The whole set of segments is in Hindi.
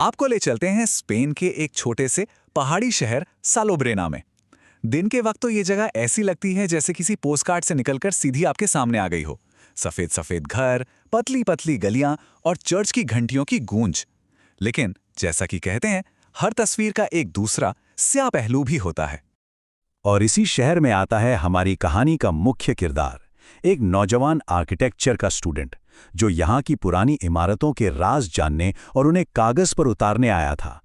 आपको ले चलते हैं स्पेन के एक छोटे से पहाड़ी शहर सालोब्रेना में। दिन के वक्त तो ये जगह ऐसी लगती है जैसे किसी पोस्टकार्ड से निकलकर सीधी आपके सामने आ गई हो। सफेद सफेद घर, पतली पतली गलियां और चर्च की घंटियों की गूंज। लेकिन जैसा कि कहते हैं, हर तस्वीर का एक दूसरा स्या पहलू भी होता है। और इसी शहर में आता है हमारी कहानी का मुख्य किरदार, एक नौजवान आर्किटेक्चर का स्टूडेंट, जो यहाँ की पुरानी इमारतों के राज जानने और उन्हें कागज पर उतारने आया था।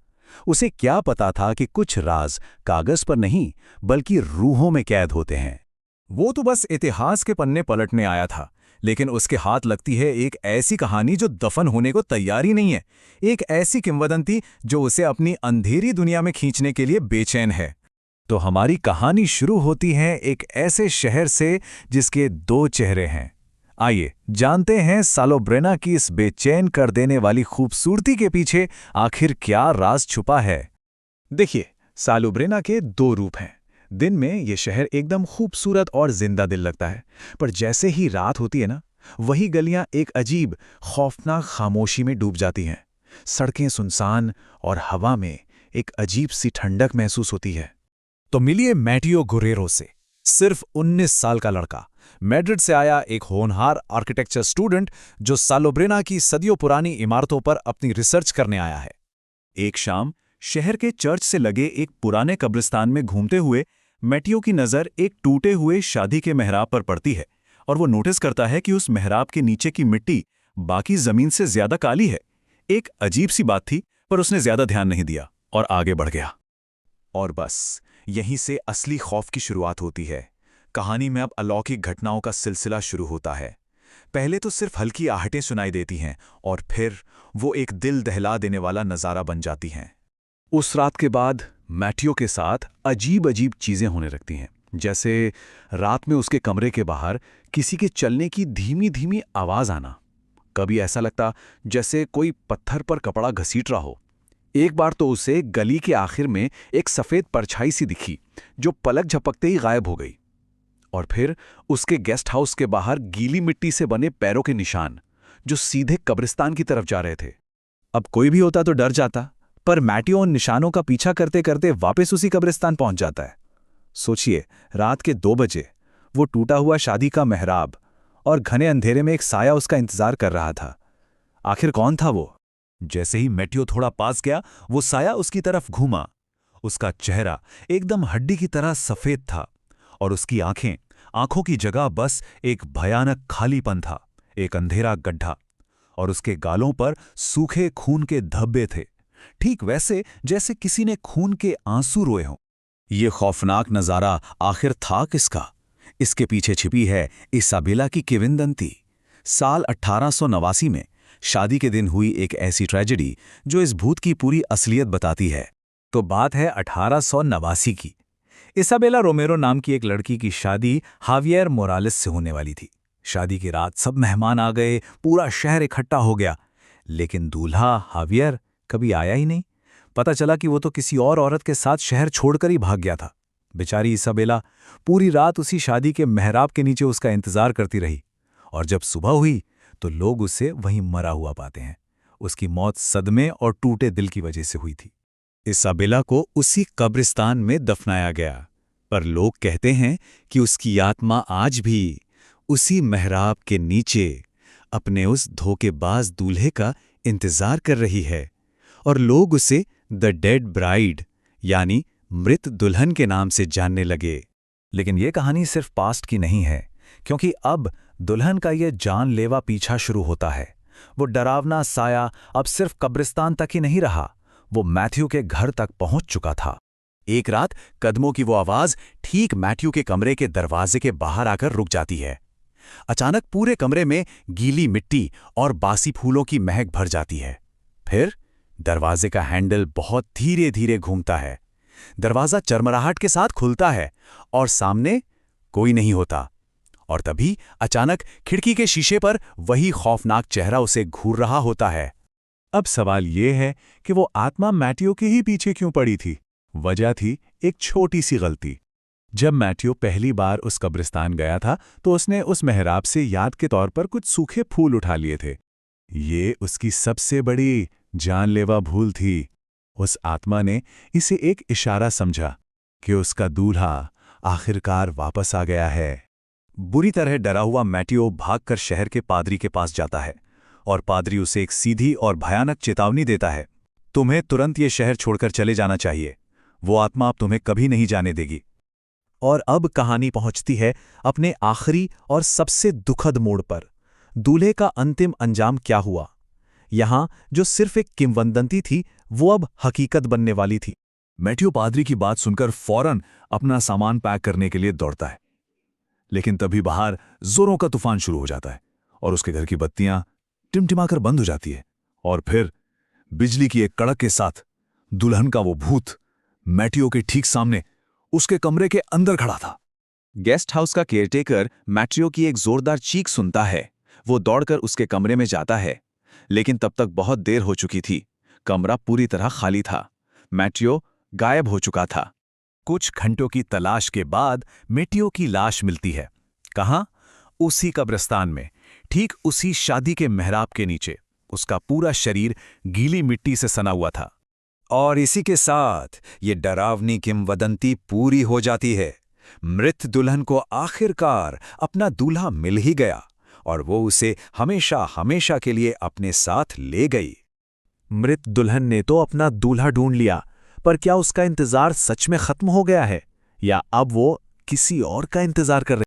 उसे क्या पता था कि कुछ राज कागज पर नहीं बल्कि रूहों में कैद होते हैं। वो तो बस इतिहास के पन्ने पलटने आया था, लेकिन उसके हाथ लगती है एक ऐसी कहानी जो दफन होने को तैयार ही नहीं है। एक ऐसी किंवदंती जो उसे अपनी अंधेरी दुनिया में खींचने के लिए बेचैन है। तो हमारी कहानी शुरू होती है एक ऐसे शहर से जिसके दो चेहरे हैं। आइए जानते हैं सालोब्रेना की इस बेचैन कर देने वाली खूबसूरती के पीछे आखिर क्या राज छुपा है। देखिए, सालोब्रेना के दो रूप हैं। दिन में ये शहर एकदम खूबसूरत और जिंदा दिल लगता है, पर जैसे ही रात होती है ना, वही गलियां एक अजीब खौफनाक खामोशी में डूब जाती हैं। सड़कें सुनसान और हवा में एक अजीब सी ठंडक महसूस होती है। तो मिलिए मैटियो गुरेरो से, सिर्फ 19 साल का लड़का, मैड्रिड से आया एक होनहार आर्किटेक्चर स्टूडेंट जो सालोब्रेना की सदियों पुरानी इमारतों पर अपनी रिसर्च करने आया है। एक शाम शहर के चर्च से लगे एक पुराने कब्रिस्तान में घूमते हुए मैटियो की नज़र एक टूटे हुए शादी के मेहराब पर पड़ती है, और वो नोटिस करता है कि उस मेहराब के नीचे की मिट्टी बाकी जमीन से ज्यादा काली है। एक अजीब सी बात थी, पर उसने ज्यादा ध्यान नहीं दिया और आगे बढ़ गया। और बस यहीं से असली खौफ की शुरुआत होती है। कहानी में अब अलौकिक घटनाओं का सिलसिला शुरू होता है। पहले तो सिर्फ हल्की आहटें सुनाई देती हैं, और फिर वो एक दिल दहला देने वाला नज़ारा बन जाती हैं। उस रात के बाद मैटियो के साथ अजीब अजीब चीज़ें होने लगती हैं। जैसे रात में उसके कमरे के बाहर किसी के चलने की धीमी धीमी आवाज़ आना। कभी ऐसा लगता जैसे कोई पत्थर पर कपड़ा घसीट रहा हो। एक बार तो उसे गली के आखिर में एक सफ़ेद परछाई सी दिखी, जो पलक झपकते ही गायब हो गई। और फिर उसके गेस्ट हाउस के बाहर गीली मिट्टी से बने पैरों के निशान, जो सीधे कब्रिस्तान की तरफ जा रहे थे। अब कोई भी होता तो डर जाता, पर मैटियो उन निशानों का पीछा करते करते वापस उसी कब्रिस्तान पहुंच जाता है। सोचिए, रात के 2 बजे वो टूटा हुआ शादी का मेहराब, और घने अंधेरे में एक साया उसका इंतजार कर रहा था। आखिर कौन था वो? जैसे ही मैटियो थोड़ा पास गया, वो साया उसकी तरफ घूमा। उसका चेहरा एकदम हड्डी की तरह सफेद था, और उसकी आंखों की जगह बस एक भयानक खालीपन था, एक अंधेरा गड्ढा। और उसके गालों पर सूखे खून के धब्बे थे, ठीक वैसे जैसे किसी ने खून के आंसू रोए हों। ये खौफनाक नज़ारा आखिर था किसका? इसके पीछे छिपी है इसाबेला की किंवदंती। साल 1889 में शादी के दिन हुई एक ऐसी ट्रेजेडी जो इस भूत की पूरी असलियत बताती है। तो बात है 1889 की। इसाबेला रोमेरो नाम की एक लड़की की शादी हावियर मोरालेस से होने वाली थी। शादी की रात सब मेहमान आ गए, पूरा शहर इकट्ठा हो गया, लेकिन दूल्हा हावियर कभी आया ही नहीं। पता चला कि वो तो किसी और औरत के साथ शहर छोड़कर ही भाग गया था। बेचारी इसाबेला पूरी रात उसी शादी के मेहराब के नीचे उसका इंतजार करती रही, और जब सुबह हुई तो लोग उसे वहीं मरा हुआ पाते हैं। उसकी मौत सदमे और टूटे दिल की वजह से हुई थी। इसाबेला को उसी कब्रिस्तान में दफनाया गया, पर लोग कहते हैं कि उसकी आत्मा आज भी उसी मेहराब के नीचे अपने उस धोखेबाज दूल्हे का इंतजार कर रही है, और लोग उसे द डेड ब्राइड यानी मृत दुल्हन के नाम से जानने लगे। लेकिन ये कहानी सिर्फ पास्ट की नहीं है, क्योंकि अब दुल्हन का ये जानलेवा पीछा शुरू होता है। वो डरावना साया अब सिर्फ कब्रिस्तान तक ही नहीं रहा, वो मैथ्यू के घर तक पहुंच चुका था। एक रात कदमों की वो आवाज ठीक मैथ्यू के कमरे के दरवाजे के बाहर आकर रुक जाती है। अचानक पूरे कमरे में गीली मिट्टी और बासी फूलों की महक भर जाती है। फिर दरवाजे का हैंडल बहुत धीरे धीरे घूमता है। दरवाजा चरमराहट के साथ खुलता है, और सामने कोई नहीं होता। और तभी अचानक खिड़की के शीशे पर वही खौफनाक चेहरा उसे घूर रहा होता है। अब सवाल ये है कि वो आत्मा मैटियो के ही पीछे क्यों पड़ी थी? वजह थी एक छोटी सी गलती। जब मैटियो पहली बार उस कब्रिस्तान गया था, तो उसने उस मेहराब से याद के तौर पर कुछ सूखे फूल उठा लिए थे। ये उसकी सबसे बड़ी जानलेवा भूल थी। उस आत्मा ने इसे एक इशारा समझा कि उसका दूल्हा आखिरकार वापस आ गया है। बुरी तरह डरा हुआ मैटियो भागकर शहर के पादरी के पास जाता है और पादरी उसे एक सीधी और भयानक चेतावनी देता है, तुम्हें तुरंत ये शहर छोड़कर चले जाना चाहिए। वो आत्मा अब तुम्हें कभी नहीं जाने देगी। और अब कहानी पहुंचती है अपने आखिरी और सबसे दुखद मोड़ पर। दूल्हे का अंतिम अंजाम क्या हुआ? यहां जो सिर्फ एक किंवदंती थी, वो अब हकीकत बनने वाली थी। मैटियो पादरी की बात सुनकर फौरन अपना सामान पैक करने के लिए दौड़ता है, लेकिन तभी बाहर जोरों का तूफान शुरू हो जाता है और उसके घर की बत्तियां टिमटिमाकर बंद हो जाती है। और फिर बिजली की एक कड़क के साथ दुल्हन का वो भूत मैटियो के ठीक सामने उसके कमरे के अंदर खड़ा था। गेस्ट हाउस का केयरटेकर मैटियो की एक जोरदार चीख सुनता है। वो दौड़कर उसके कमरे में जाता है, लेकिन तब तक बहुत देर हो चुकी थी। कमरा पूरी तरह खाली था। मैटियो गायब हो चुका था। कुछ घंटों की तलाश के बाद मैटियो की लाश मिलती है। कहां? उसी कब्रिस्तान में, ठीक उसी शादी के मेहराब के नीचे। उसका पूरा शरीर गीली मिट्टी से सना हुआ था। और इसी के साथ ये डरावनी किंवदंती पूरी हो जाती है। मृत दुल्हन को आखिरकार अपना दूल्हा मिल ही गया और वो उसे हमेशा हमेशा के लिए अपने साथ ले गई। मृत दुल्हन ने तो अपना दूल्हा ढूंढ लिया, पर क्या उसका इंतजार सच में खत्म हो गया है, या अब वो किसी और का इंतजार कर रही?